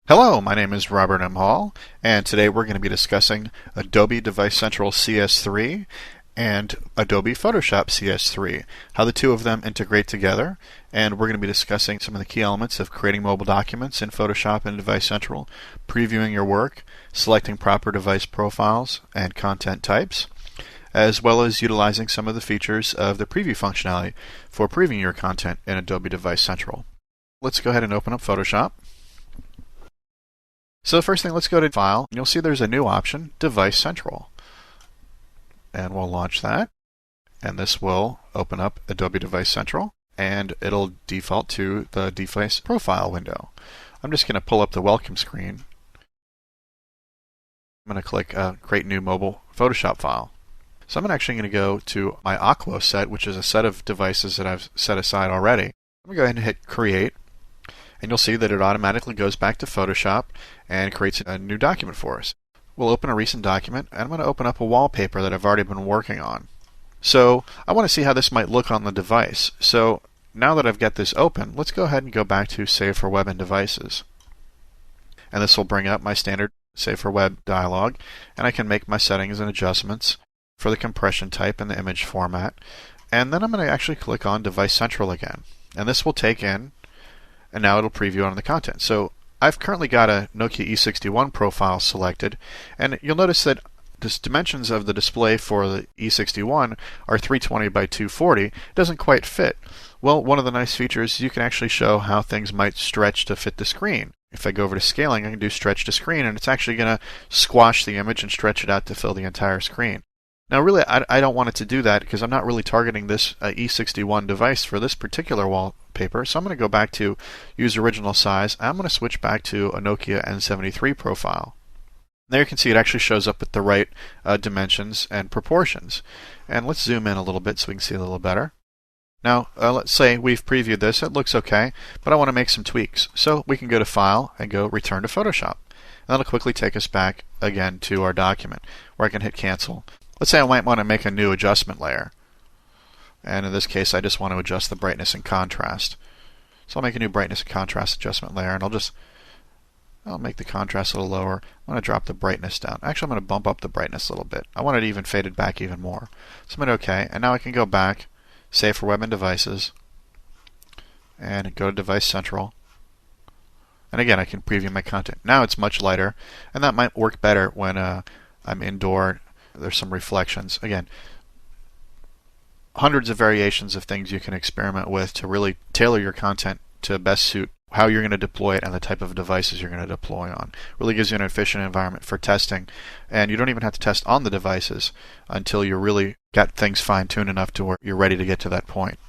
Hello, my name is Robert M. Hall, and today we're going to be discussing Adobe Device Central CS3 and Adobe Photoshop CS3, how the two of them integrate together, and we're going to be discussing some of the key elements of creating mobile documents in Photoshop and Device Central, previewing your work, selecting proper device profiles and content types, as well as utilizing some of the features of the preview functionality for previewing your content in Adobe Device Central. Let's go ahead and open up Photoshop. So the first thing, let's go to File. You'll see there's a new option, Device Central. And we'll launch that. And this will open up Adobe Device Central. And it'll default to the device profile window. I'm just going to pull up the welcome screen. I'm going to click Create New Mobile Photoshop File. So I'm actually going to go to my Aquo set, which is a set of devices that I've set aside already. I'm going to go ahead and hit Create. And you'll see that it automatically goes back to Photoshop and creates a new document for us. We'll open a recent document, and I'm going to open up a wallpaper that I've already been working on. So I want to see how this might look on the device. So now that I've got this open, let's go ahead and go back to Save for Web and Devices. And this will bring up my standard Save for Web dialog, and I can make my settings and adjustments for the compression type and the image format. And then I'm going to actually click on Device Central again. And this will take in, and now it'll preview on the content. So I've currently got a Nokia E61 profile selected, and you'll notice that the dimensions of the display for the E61 are 320 by 240. It doesn't quite fit. Well, one of the nice features is you can actually show how things might stretch to fit the screen. If I go over to scaling, I can do stretch to screen, and it's actually going to squash the image and stretch it out to fill the entire screen. Now really, I don't want it to do that because I'm not really targeting this E61 device for this particular wallpaper. So I'm going to go back to Use Original Size. I'm going to switch back to a Nokia N73 profile. There you can see it actually shows up with the right dimensions and proportions. And let's zoom in a little bit so we can see a little better. Now, let's say we've previewed this. It looks okay, but I want to make some tweaks. So we can go to File and go Return to Photoshop. And that'll quickly take us back again to our document where I can hit Cancel. Let's say I might want to make a new adjustment layer. And in this case, I just want to adjust the brightness and contrast. So I'll make a new brightness and contrast adjustment layer, and I'll make the contrast a little lower. I'm going to drop the brightness down. Actually, I'm going to bump up the brightness a little bit. I want it even faded back even more. So I'm going to OK, and now I can go back, Save for Web and Devices, and go to Device Central. And again, I can preview my content. Now it's much lighter, and that might work better when I'm indoor. There's some reflections. Again, hundreds of variations of things you can experiment with to really tailor your content to best suit how you're going to deploy it and the type of devices you're going to deploy on. Really gives you an efficient environment for testing, and you don't even have to test on the devices until you really got things fine-tuned enough to where you're ready to get to that point.